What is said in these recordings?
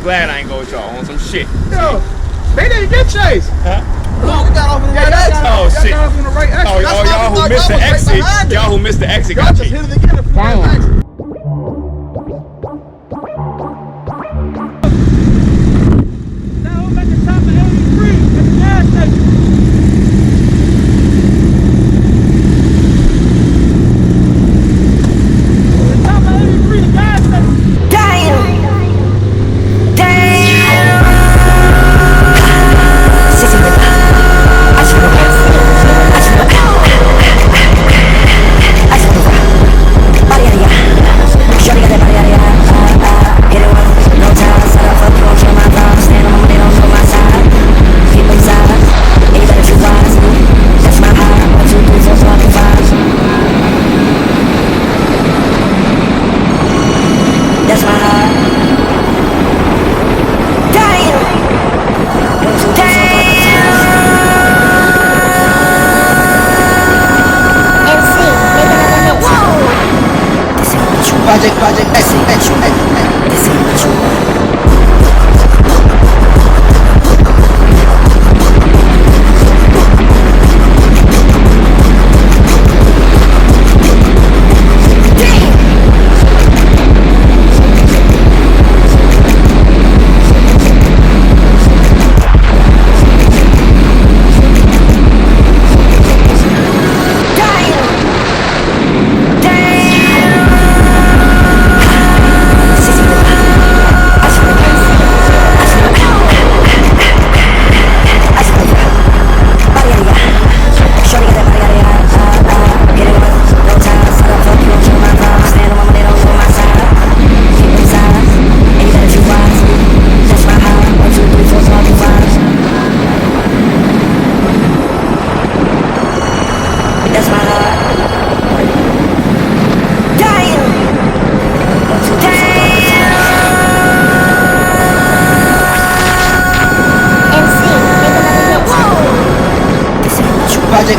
I'm glad I ain't go with y'all on some shit. Yo, they didn't get chased. Huh? No, we got off on the right exit. Oh shit! Got off on the right exit. Oh, y'all who missed the exit. Y'all who missed the exit Y'all got just chased. hit it again and flew that exit. Now I'm at the top of 83 at the gas station. The top of 83, the gas station. Damn! Project X, this ain't what you want.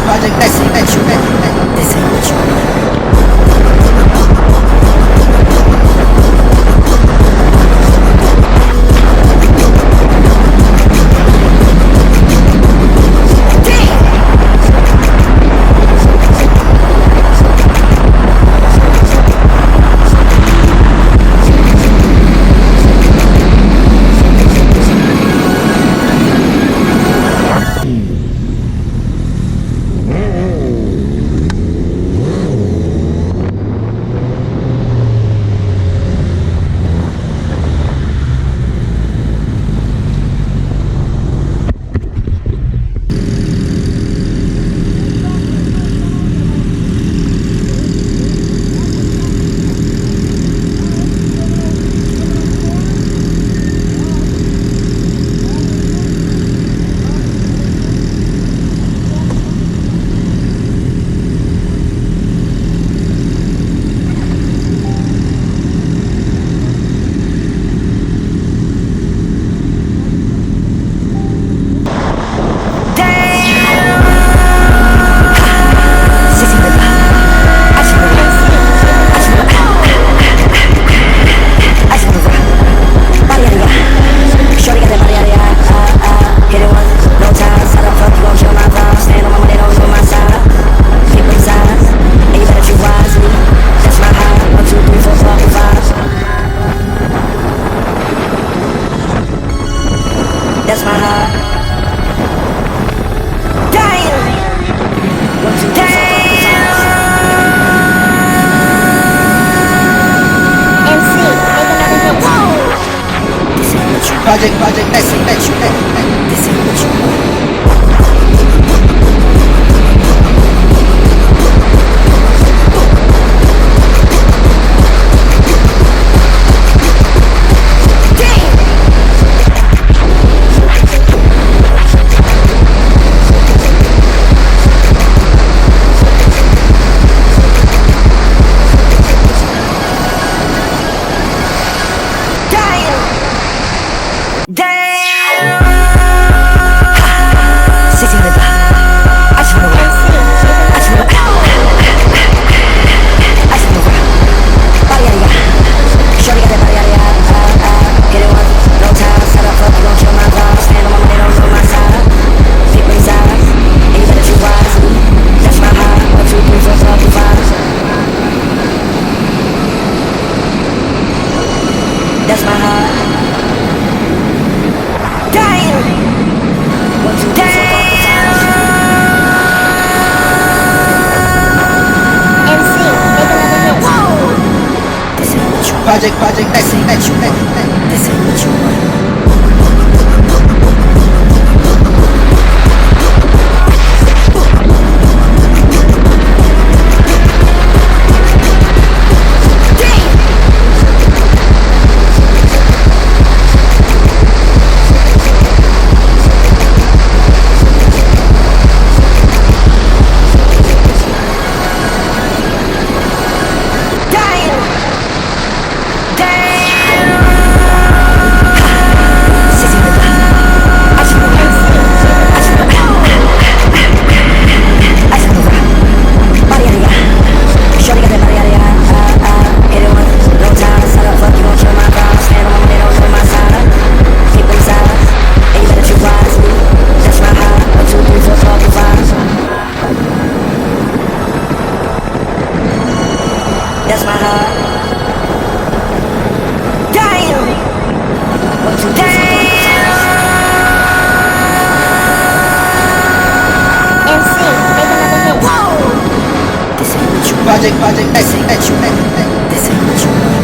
Project X, this ain't what you want. Project, this ain't what you want. This ain't what you want. That's my heart. Damn. MC, make another hit. Whoa. This ain't what you project. This ain't what you want. This ain't what you want.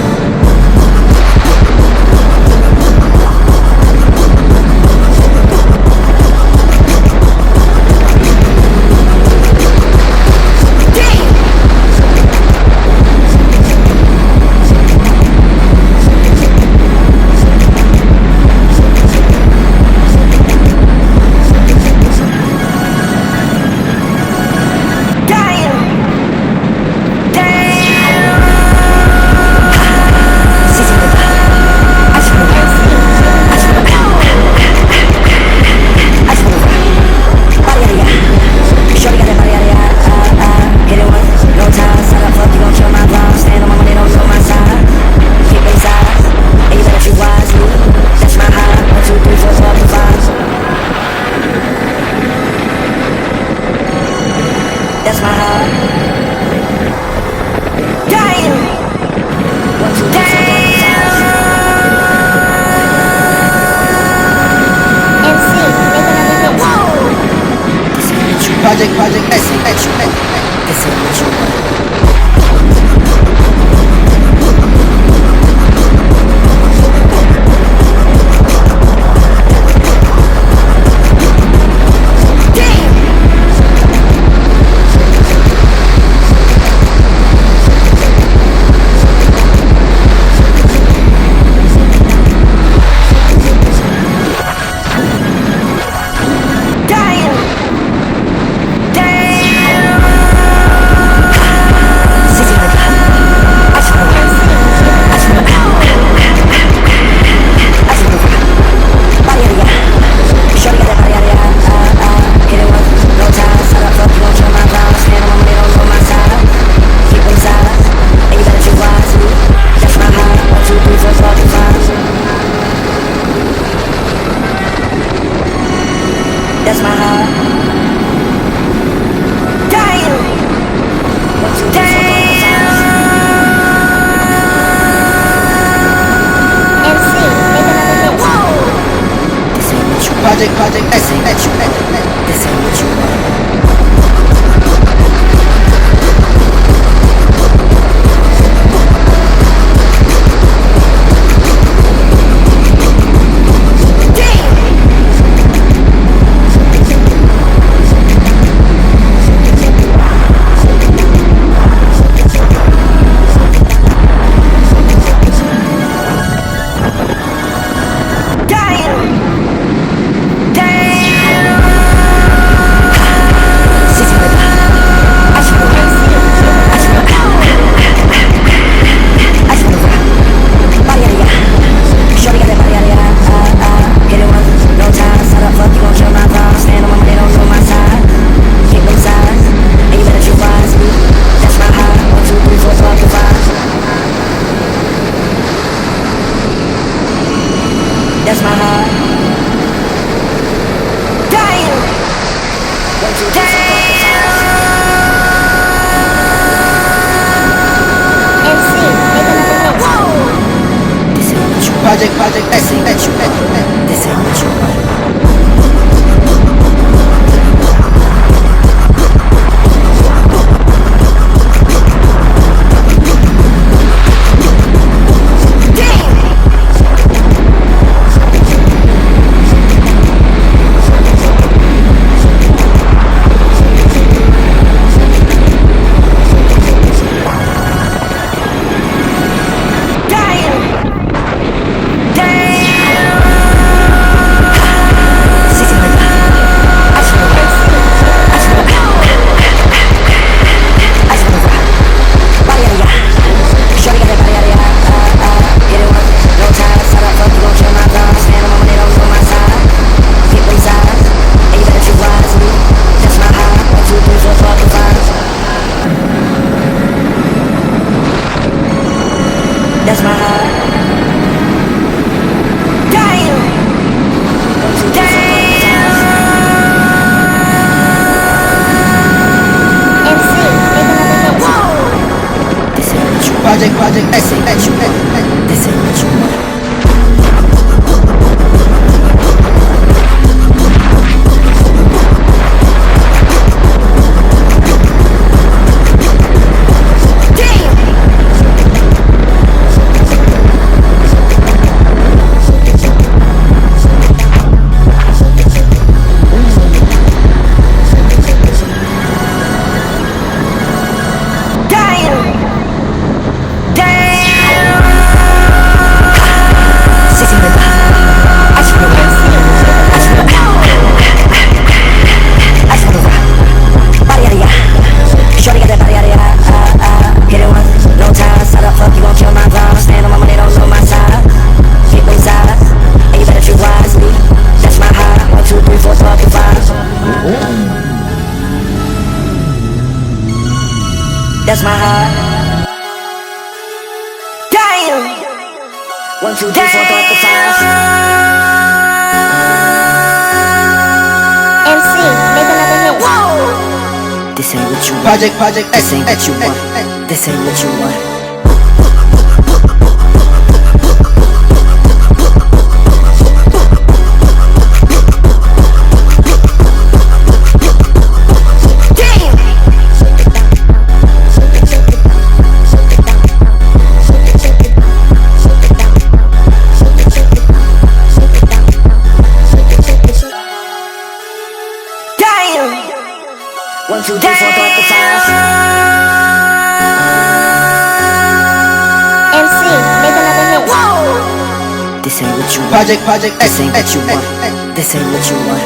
That's my heart. Damn. 1, 2, 3, 4, 5. MC, make another hit. Whoa. This ain't what you project. This ain't what you want. This ain't what you want. That's my heart. Damn. 1, 2, 3, 4, 5. MC, make another hit. Whoa. This ain't what you project. This ain't what you want. This ain't what you want. That's my heart. Damn. 1, 2, 3, 4, 5. MC, make another hit. Whoa. This ain't what you project. This ain't what you want. This ain't what you want. project, this ain't what you want. This ain't what you want. That's my heart. Damn. 1, 2, 3, 4, 5. MC, make another hit. Whoa. This ain't what you want. Project, this ain't what you want. This ain't what you want. MC, make another hit. This ain't what you want. Project, this ain't what you want. This ain't what you want.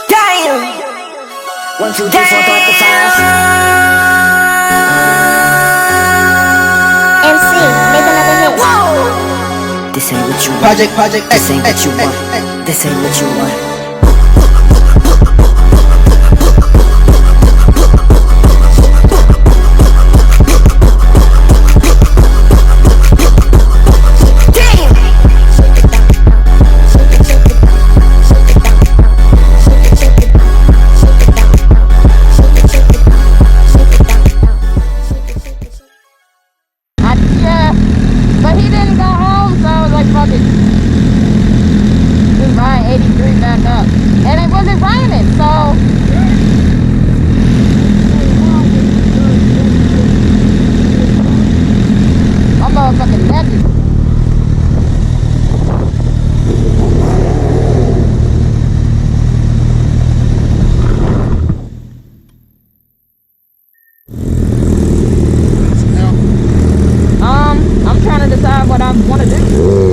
Damn. 1, 2, 3, 4, 5. MC, make another hit. This ain't what you want. Project, this ain't what you want. This ain't what you want. But he didn't go home, so I was like, fuck it. Just ride 83 back up. And it wasn't raining, so. I'm motherfucking naked. I'm trying to decide what I want to do.